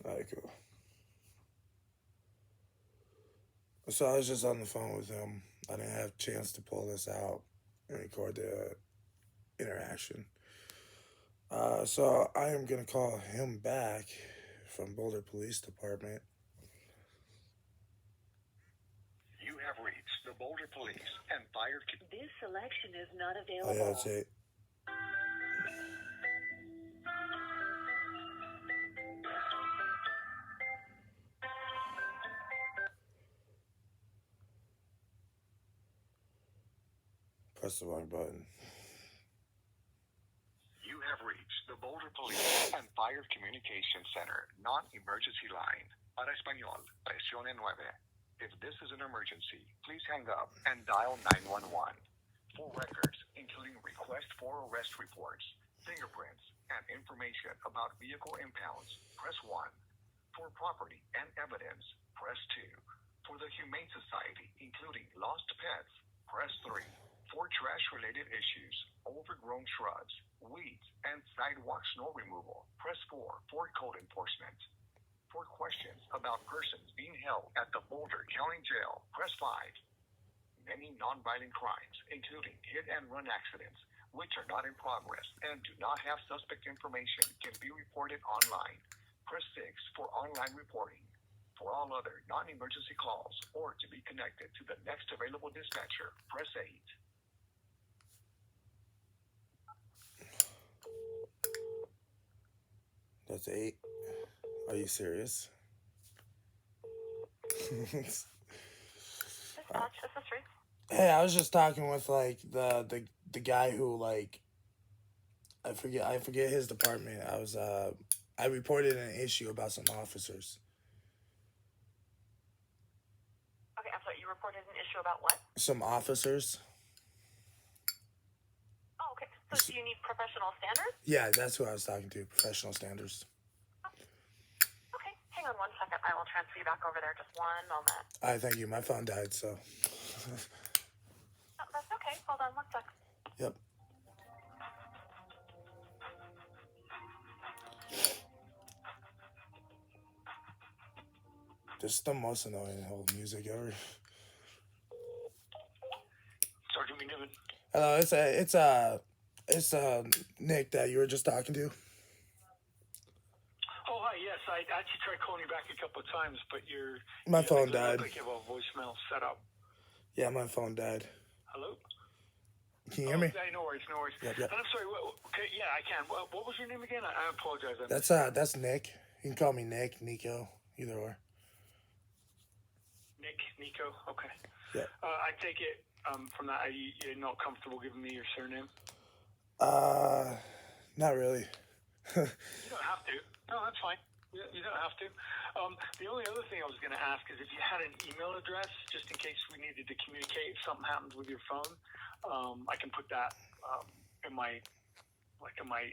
All right, cool. So I was just on the phone with him. I didn't have a chance to pull this out and record the interaction. So I am gonna call him back from Boulder Police Department. You have reached the Boulder Police and Fire. This selection is not Oh available. yeah, that's it. Press the wrong button. You have reached the Boulder Police and Fire Communication Center non-emergency line. Para español, presione 9. If this is an emergency, please hang up and dial 911. For records, including request for arrest reports, fingerprints, and information about vehicle impounds, press 1. For property and evidence, press 2. For the Humane Society, including lost pets, press 3. For trash-related issues, overgrown shrubs, weeds, and sidewalk snow removal, press 4. For code enforcement. For questions about persons being held at the Boulder County Jail, press 5. Many nonviolent crimes, including hit-and-run accidents, which are not in progress and do not have suspect information, can be reported online. Press 6 for online reporting. For all other non-emergency calls or to be connected to the next available dispatcher, press 8. That's 8. Are you serious? Dispatch, this is Ruth. Hey, I was just talking with like the guy who like I forget his department. I reported an issue about some officers. Okay, I'm sorry, you reported an issue about what? Some officers. Oh, okay. So do you need professional standards? Yeah, that's who I was talking to. Professional standards. Okay, hang on 1 second. I will transfer you back over there. Just 1 moment. All right, thank you. My phone died, so. Oh, that's okay. Hold on 1 sec. Yep. This is the most annoying whole music ever. Sergeant McNiven. Hello, it's Nick that you were just talking to. Oh, hi, yes. I actually tried calling you back a couple of times, but My phone died. Look like you have a voicemail set up. Yeah, my phone died. Hello? Can you hear me? No worries. Yep. And I'm sorry, okay, yeah, I can. What was your name again? I apologize. That's Nick. You can call me Nick, Nico, either or. Nick, Nico, okay. Yeah. I take it from that you're not comfortable giving me your surname? Not really. You don't have to. No, that's fine. You don't have to. The only other thing I was going to ask is if you had an email address, just in case we needed to communicate if something happens with your phone. I can put that in my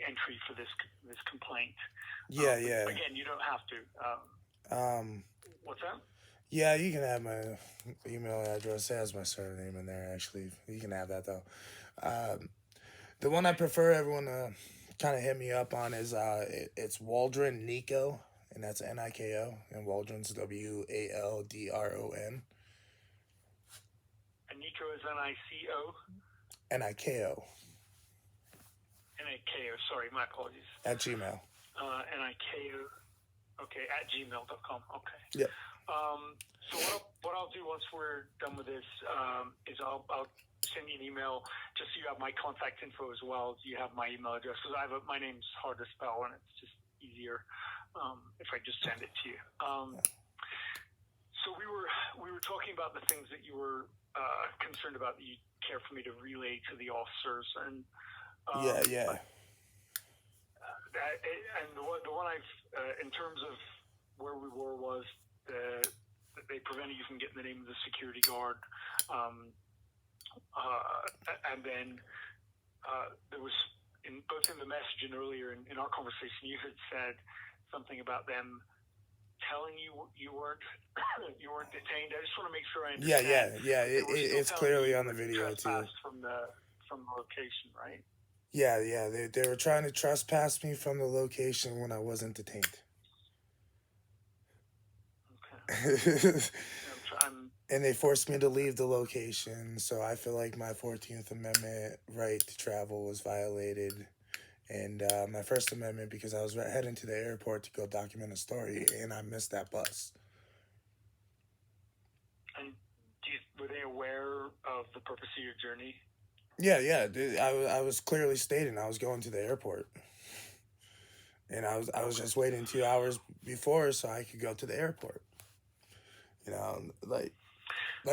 entry for this complaint. Yeah. Again, you don't have to. What's that? Yeah, you can have my email address. It has my surname in there, actually. You can have that, though. The one I prefer everyone to kind of hit me up on is it's Waldron Nico, and that's Niko, and Waldron's Waldron. And Nico is Nico? Niko. Niko, sorry, my apologies. At Gmail. Niko, okay, at gmail.com, okay. Yep. So what I'll do once we're done with this is I'll send you an email just so you have my contact info as well. You have my email address because my name's hard to spell and it's just easier if I just send it to you. So we were talking about the things that you were concerned about that you care for me to relay to the officers and yeah. And the one I've in terms of where we were was they prevented you from getting the name of the security guard, and then there was both in the message and earlier in our conversation you had said something about them telling you weren't detained. I just want to make sure I understand. Yeah. It's clearly on the video too. From the location, right? Yeah. They were trying to trespass me from the location when I wasn't detained. And they forced me to leave the location, so I feel like my 14th Amendment right to travel was violated. And my First Amendment because I was heading to the airport to go document a story, and I missed that bus. And were they aware of the purpose of your journey? Yeah. I was clearly stating I was going to the airport. And I was just waiting 2 hours before so I could go to the airport. You know, like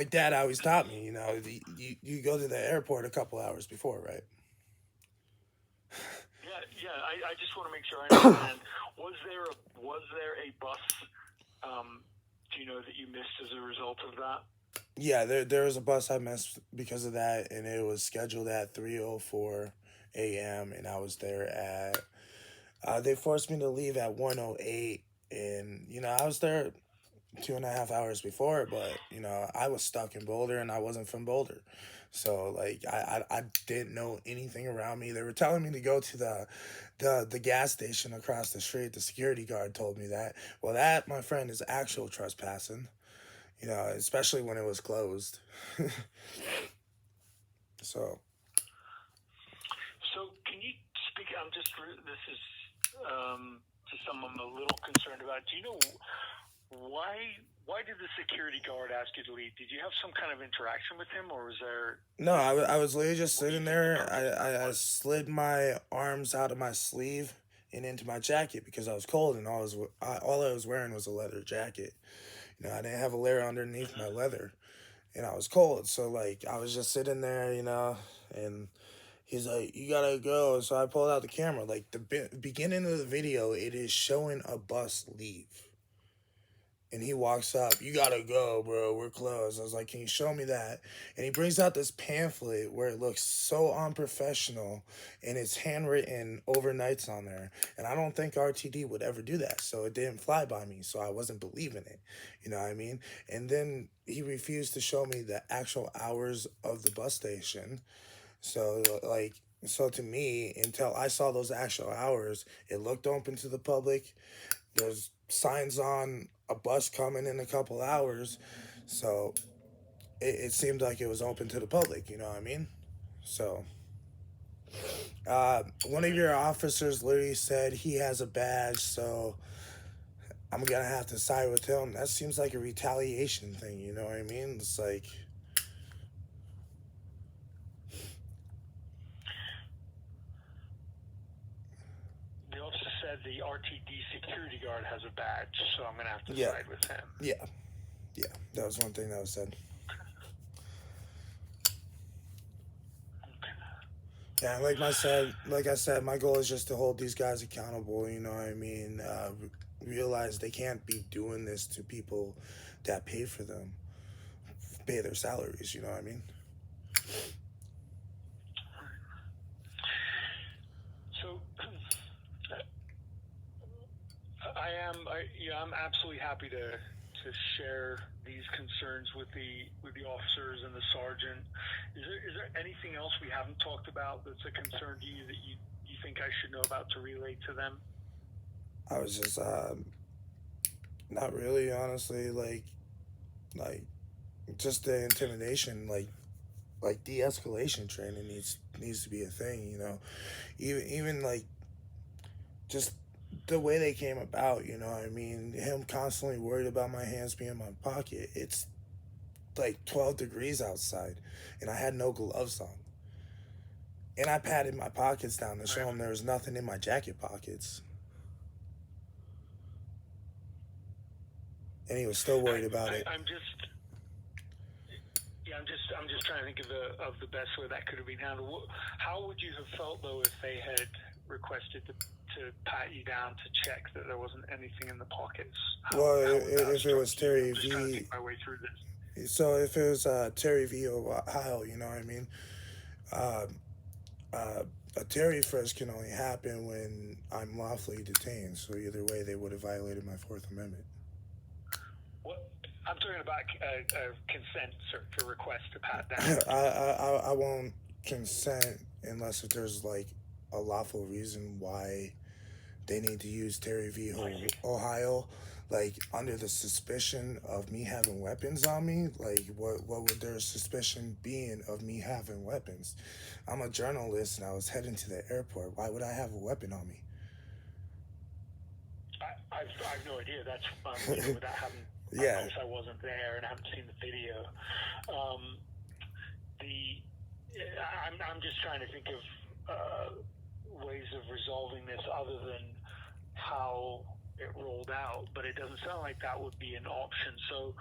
Dad always taught me, you know, you go to the airport a couple hours before, right? Yeah. I just want to make sure I understand. Was there a bus? Do you know that you missed as a result of that? Yeah, there was a bus I missed because of that, and it was scheduled at 3:04 a.m. and I was there at. They forced me to leave at 1:08, and you know I was there 2.5 hours before, but you know I was stuck in Boulder and I wasn't from Boulder, so like I didn't know anything around me. They were telling me to go to the gas station across the street. The security guard told me that. Well, that, my friend, is actual trespassing. You know, especially when it was closed. So can you speak? This is just something I'm a little concerned about. Do you know why did the security guard ask you to leave? Did you have some kind of interaction with him, or was there? no, I was literally just sitting there. I slid my arms out of my sleeve and into my jacket because I was cold, and all I was wearing was a leather jacket. You know, I didn't have a layer underneath my leather, and I was cold. So like I was just sitting there, you know, and he's like, "You gotta go." So I pulled out the camera. Like the beginning of the video, it is showing a bus leave. And he walks up, "You gotta go, bro. We're closed." I was like, "Can you show me that?" And he brings out this pamphlet where it looks so unprofessional and it's handwritten overnights on there. And I don't think RTD would ever do that. So it didn't fly by me. So I wasn't believing it. You know what I mean? And then he refused to show me the actual hours of the bus station. So to me, until I saw those actual hours, it looked open to the public. There's signs on a bus coming in a couple hours, so it seemed like it was open to the public, you know what I mean? So one of your officers literally said he has a badge, so I'm gonna have to side with him. That seems like a retaliation thing, you know what I mean? It's like, The officer said the RTD security guard has a badge, so I'm gonna have to yeah, side with him. yeah, that was one thing that was said. Yeah, like I said, my goal is just to hold these guys accountable. You know what I mean? Realize they can't be doing this to people that pay for them, pay their salaries. You know what I mean? So, I'm absolutely happy to share these concerns with the officers and the sergeant. Is there anything else we haven't talked about that's a concern to you that you think I should know about to relay to them? I was just not really, honestly, like just the intimidation, like de-escalation training needs to be a thing. You know, even like just the way they came about, you know what I mean? Him constantly worried about my hands being in my pocket. It's like 12 degrees outside, and I had no gloves on. And I patted my pockets down to show him there was nothing in my jacket pockets. And he was still worried about it. I'm just trying to think of the best way that could have been handled. How would you have felt though if they had requested to pat you down to check that there wasn't anything in the pockets? If it was Terry V, trying to V, think my way through this. So if it was Terry V or Ohio, you know what I mean? A Terry frisk can only happen when I'm lawfully detained. So either way, they would have violated my Fourth Amendment. What I'm talking about consent to request to pat down. I won't consent unless if there's like a lawful reason why they need to use Terry v. Ohio. like under the suspicion of me having weapons on me. Like what would their suspicion being of me having weapons? I'm a journalist and I was heading to the airport. Why would I have a weapon on me? I've no idea. That's without having. Yeah. Of course, I wasn't there and I haven't seen the video. I'm just trying to think of ways of resolving this other than how it rolled out, but it doesn't sound like that would be an option. So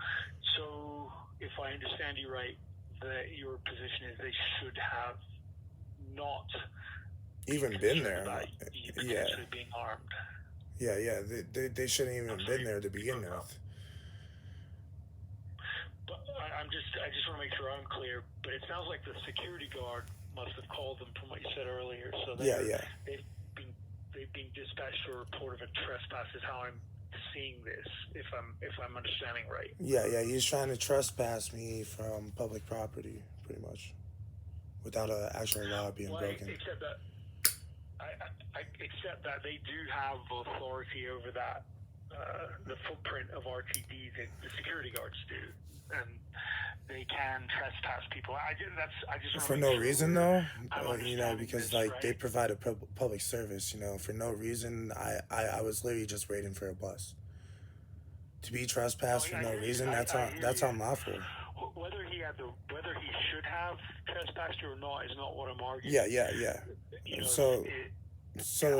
if I understand you right, that your position is they should have not Even been there. You potentially being armed. Yeah. They shouldn't even been there to begin with. But I just want to make sure I'm clear. But it sounds like the security guard must have called them from what you said earlier. So they've been dispatched to a report of a trespass. Is how I'm seeing this. If I'm understanding right. Yeah. He's trying to trespass me from public property, pretty much, without an actual law being broken. Except that they do have authority over that, the footprint of RTD that the security guards do, and they can trespass people. I just for no reason though, because like right? They provide a public service. For no reason. I was literally just waiting for a bus. To be trespassed for no reason, that's unlawful. Whether he should have trespassed or not is not what I'm arguing. Yeah.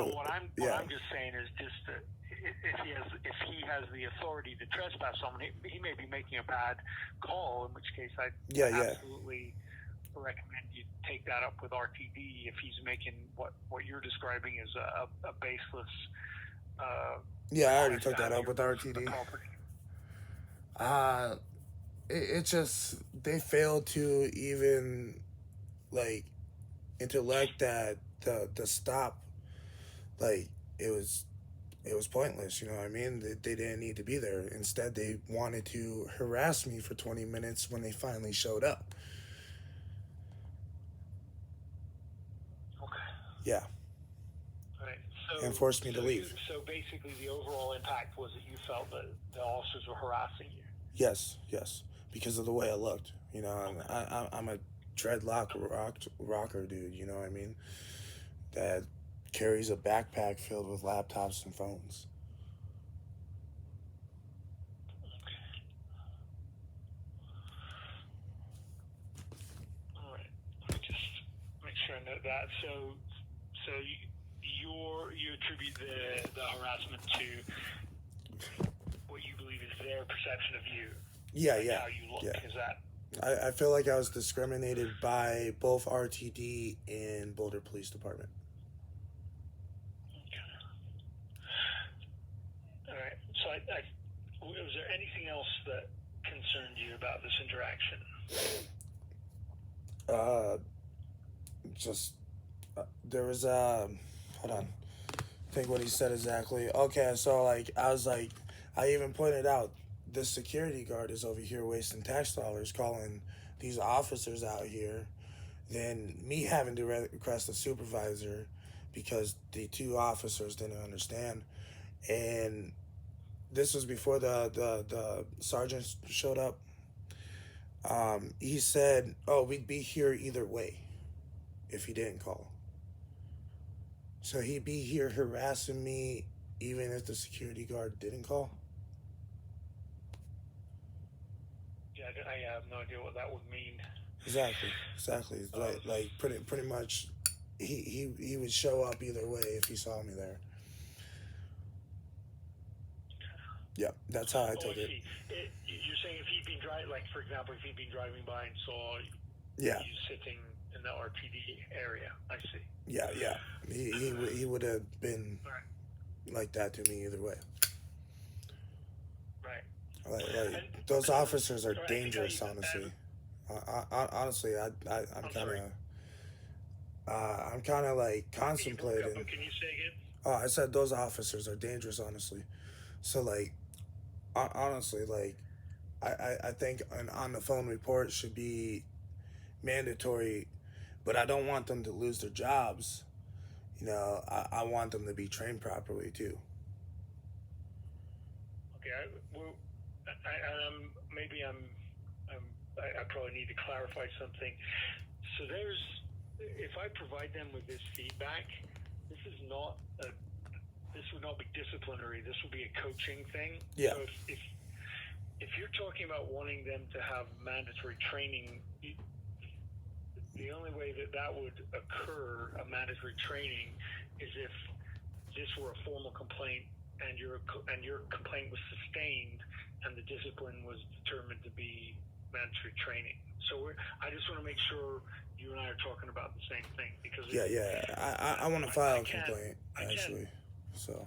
What I'm just saying is just that if he has the authority to trespass someone, he may be making a bad call. In which case, I absolutely recommend you take that up with RTD if he's making what you're describing as a baseless. I already took that up with RTD. It just, they failed to even like intellect that the stop, like it was pointless. You know what I mean? They didn't need to be there. Instead, they wanted to harass me for 20 minutes when they finally showed up. Okay. Yeah. And forced me to leave. So basically, the overall impact was that you felt that the officers were harassing you. Yes, because of the way I looked. I'm a dreadlock rocker dude. You know what I mean? That carries a backpack filled with laptops and phones. All right. Let me just make sure I note that. So you attribute the harassment to what you believe is their perception of you. Yeah. How you look. Is that? I feel like I was discriminated by both RTD and Boulder Police Department. Okay. All right. So was there anything else that concerned you about this interaction? There was hold on. I think what he said exactly. Okay, so I even pointed out the security guard is over here wasting tax dollars calling these officers out here, then me having to request a supervisor because the two officers didn't understand. And this was before the sergeant showed up. He said, we'd be here either way if he didn't call. So he'd be here harassing me even if the security guard didn't call? Yeah, I have no idea what that would mean. Exactly. Like pretty much, he would show up either way if he saw me there. Yeah, that's how I took it. You're saying if he'd been driving, like for example, if he'd been driving by and saw you sitting in the RTD area, I see. Yeah. He would have been like that to me either way. Right. Like those officers are dangerous, honestly. Honestly, I'm kind of like contemplating. Can you say again? Oh, I said those officers are dangerous, honestly. So like, honestly, like, I think an on the phone report should be mandatory, but I don't want them to lose their jobs. I want them to be trained properly too. Okay, Yeah, well, I probably need to clarify something. So if I provide them with this feedback, this would not be disciplinary. This will be a coaching thing. Yeah. So if you're talking about wanting them to have mandatory training, the only way that would occur, a mandatory training, is if this were a formal complaint and your complaint was sustained and the discipline was determined to be mandatory training. So I just want to make sure you and I are talking about the same thing, because I want to file a complaint actually. So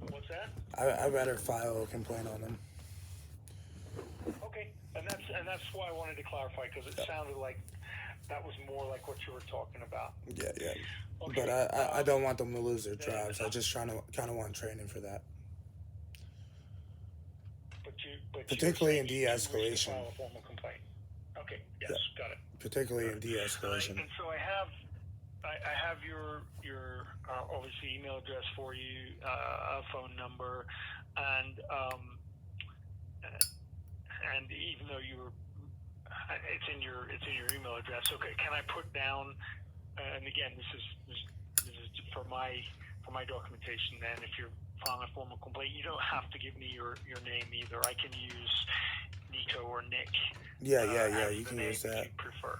what's that? I better file a complaint on them. Okay, and that's why I wanted to clarify, because it sounded like that was more like what you were talking about. Yeah. Okay, But I don't want them to lose their jobs. I just kind of want training for that. But particularly in you wish to de-escalation. file a formal complaint. Okay, yes, got it. Particularly in de-escalation. And so I have your obviously email address for you, a phone number, and even though it's in your email address. Okay, can I put down? And again, this is for my documentation. Then, if you're filing a formal complaint, you don't have to give me your name either. I can use Nico or Nick. Yeah. You can use that. You prefer.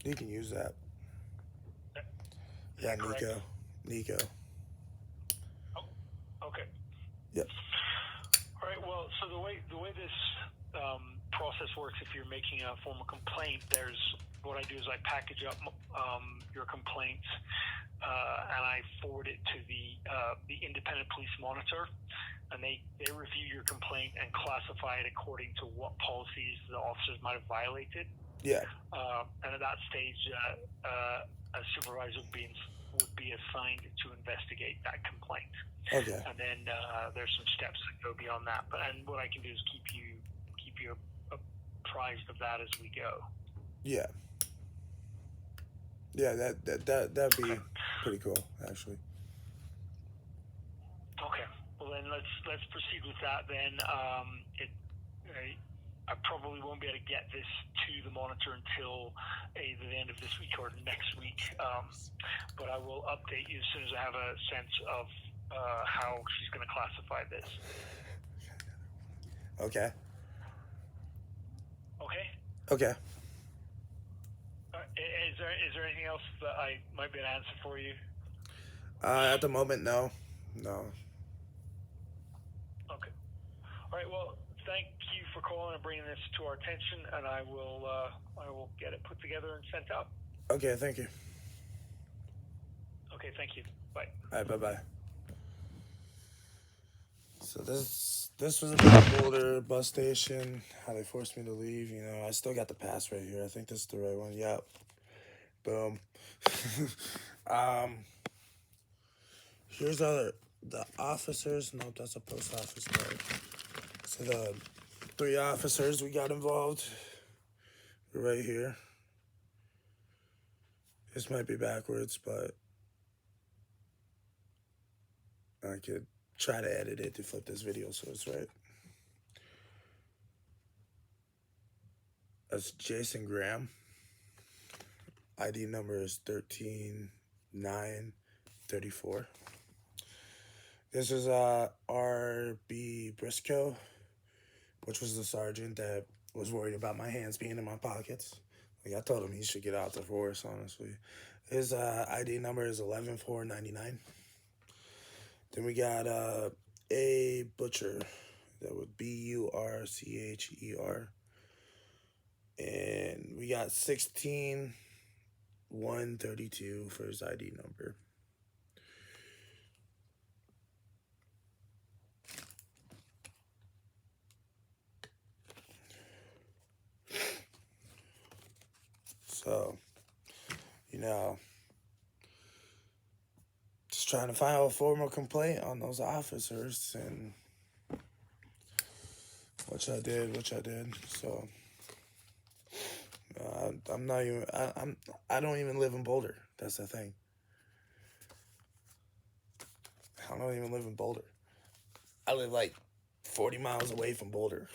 You can use that. Is that correct? Nico. Oh, okay. Yep. All right. Well, so the way this process works, if you're making a formal complaint, what I do is I package up your complaint and I forward it to the independent police monitor, and they review your complaint and classify it according to what policies the officers might have violated. Yeah. And at that stage, a supervisor would be assigned to investigate that complaint. Okay. And then there's some steps that go beyond that. And what I can do is keep you apprised of that as we go. Yeah. Yeah, that'd be pretty cool, actually. Okay. Well, then let's proceed with that. Then I probably won't be able to get this to the monitor until either the end of this week or next week. But I will update you as soon as I have a sense of how she's going to classify this. Okay. Okay. Okay. Is there anything else that I might be able to answer for you? At the moment, no. Okay. All right. Well, thank you for calling and bringing this to our attention, and I will get it put together and sent out. Okay, thank you. Okay, thank you. Bye. All right, bye-bye. So this was about Boulder bus station, how they forced me to leave. I still got the pass right here. I think this is the right one. Yep. Boom. Here's the officers. Nope, that's a post office card. So the 3 officers we got involved right here. This might be backwards, but I could try to edit it to flip this video so it's right. That's Jason Graham. ID number is 13934. This is R.B. Briscoe, which was the sergeant that was worried about my hands being in my pockets. Like, I told him he should get out the force, honestly. His ID number is 11499. Then we got A. Butcher. That would Burcher. And we got 16132 for his ID number. So, just trying to file a formal complaint on those officers, and which I did. So, I'm not even. I don't even live in Boulder. That's the thing. I don't even live in Boulder. I live like 40 miles away from Boulder.